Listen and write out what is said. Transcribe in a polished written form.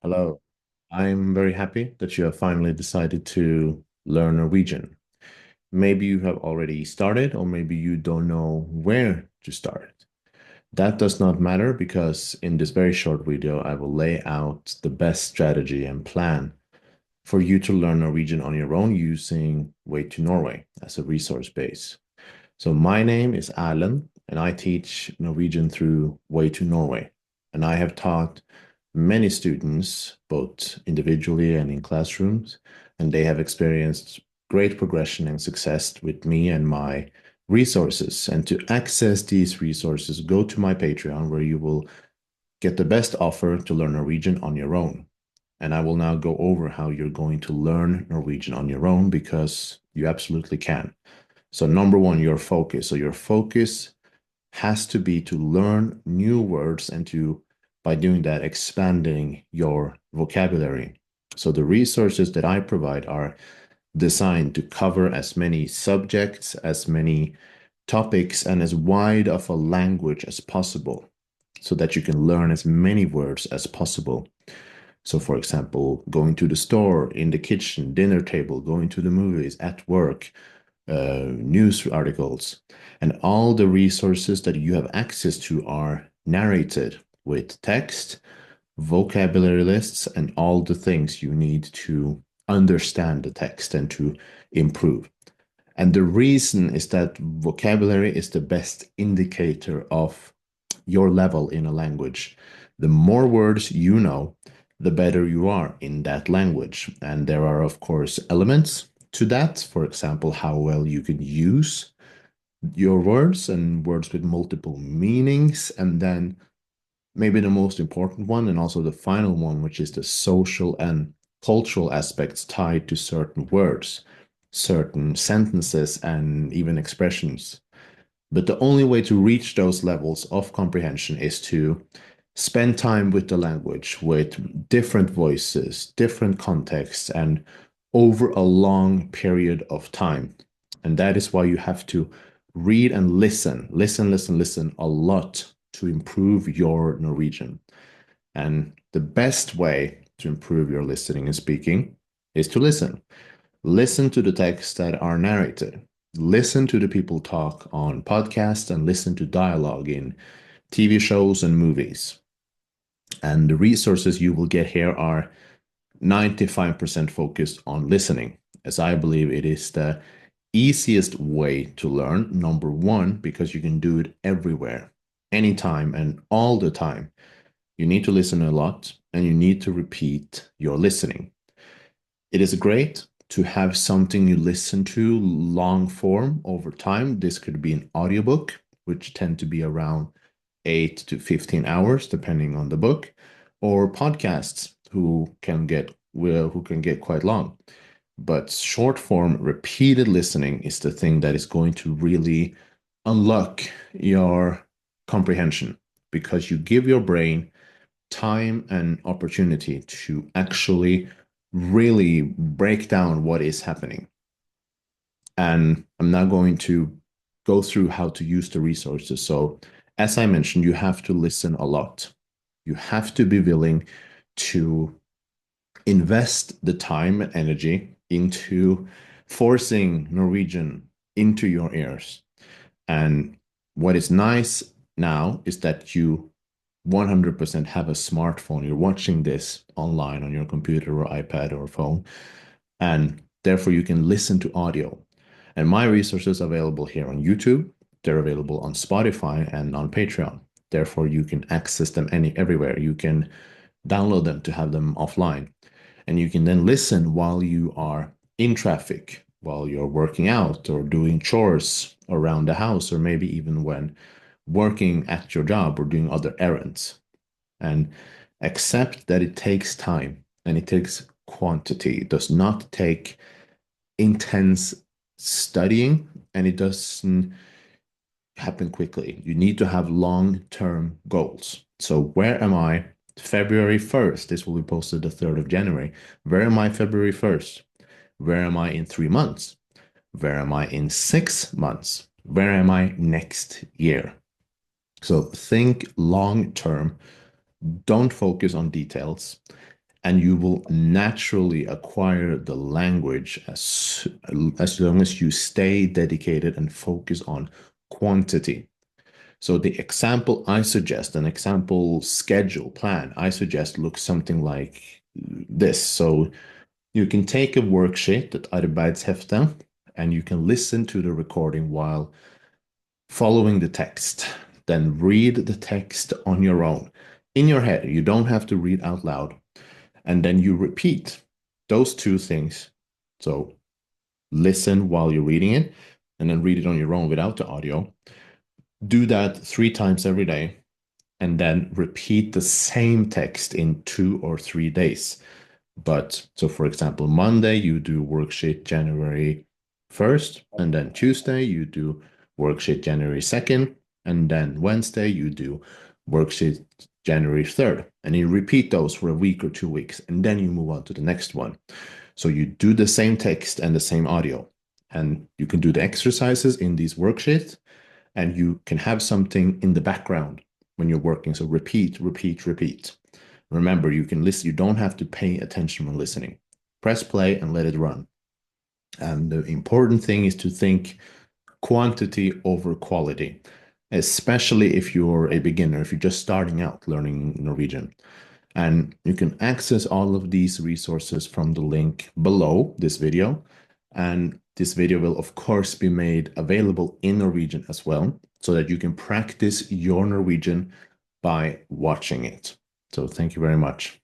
Hello. I'm very happy that you have finally decided to learn Norwegian. Maybe you have already started, or maybe you don't know where to start. That does not matter because in this very short video, I will lay out the best strategy and plan for you to learn Norwegian on your own using Way to Norway as a resource base. So my name is Erlend, and I teach Norwegian through Way to Norway. And I have taught many students, both individually and in classrooms, and they have experienced great progression and success with me and my resources. And to access these resources, go to my Patreon where you will get the best offer to learn Norwegian on your own. And I will now go over how you're going to learn Norwegian on your own because you absolutely can. So, number one, your focus. So, your focus has to be to learn new words and to, by doing that, expanding your vocabulary. So, the resources that I provide are designed to cover as many subjects, as many topics, and as wide of a language as possible so that you can learn as many words as possible. So, for example, going to the store, in the kitchen, dinner table, going to the movies, at work, news articles, and all the resources that you have access to are narrated with text, vocabulary lists, and all the things you need to understand the text and to improve. And the reason is that vocabulary is the best indicator of your level in a language. The more words you know, the better you are in that language. And there are, of course, elements to that. For example, how well you can use your words and words with multiple meanings. And then maybe the most important one, and also the final one, which is the social and cultural aspects tied to certain words, certain sentences, and even expressions. But the only way to reach those levels of comprehension is to spend time with the language, with different voices, different contexts, and over a long period of time. And that is why you have to read and listen a lot to improve your Norwegian. And the best way to improve your listening and speaking is to listen. Listen to the texts that are narrated. Listen to the people talk on podcasts and listen to dialogue in TV shows and movies. And the resources you will get here are 95% focused on listening, as I believe it is the easiest way to learn. Number one, because you can do it everywhere, anytime, and all the time. You need to listen a lot and you need to repeat your listening. It is great to have something you listen to long form over time. This could be an audiobook, which tend to be around 8 to 15 hours, depending on the book, or podcasts who can get quite long. But short form, repeated listening is the thing that is going to really unlock your comprehension because you give your brain time and opportunity to actually really break down what is happening. And I'm now going to go through how to use the resources. So, as I mentioned, you have to listen a lot. You have to be willing to invest the time and energy into forcing Norwegian into your ears. And what is nice now is that you 100% have a smartphone. You're watching this online on your computer or iPad or phone, and therefore you can listen to audio. And my resources are available here on YouTube. They're available on Spotify and on Patreon. Therefore, you can access them everywhere. You can download them to have them offline. And you can then listen while you are in traffic, while you're working out or doing chores around the house, or maybe even when working at your job or doing other errands. And accept that it takes time and it takes quantity. It does not take intense studying and it doesn't happen quickly. You need to have long-term goals. So where am I February 1st? This will be posted the 3rd of January. Where am I February 1st? Where am I in 3 months? Where am I in 6 months? Where am I next year? So think long term. Don't focus on details. and you will naturally acquire the language as long as you stay dedicated and focus on quantity. So the example I suggest, an example schedule plan, I suggest looks something like this. So you can take a worksheet, that Arbeidshefte, and you can listen to the recording while following the text. Then read the text on your own, in your head. You don't have to read out loud. And then you repeat those two things. So listen while you're reading it, and then read it on your own without the audio. Do that 3 times every day, and then repeat the same text in 2 or 3 days. But so, for example, Monday you do worksheet January 1st, and then Tuesday you do worksheet January 2nd, and then Wednesday you do worksheet January 3rd. And you repeat those for a week or 2 weeks, and then you move on to the next one. So you do the same text and the same audio, and you can do the exercises in these worksheets, and you can have something in the background when you're working. So repeat, repeat, repeat. Remember, you can listen. You don't have to pay attention when listening. Press play and let it run. And the important thing is to think quantity over quality, especially if you're a beginner, if you're just starting out learning Norwegian. And you can access all of these resources from the link below this video. And this video will, of course, be made available in Norwegian as well, so that you can practice your Norwegian by watching it. So thank you very much.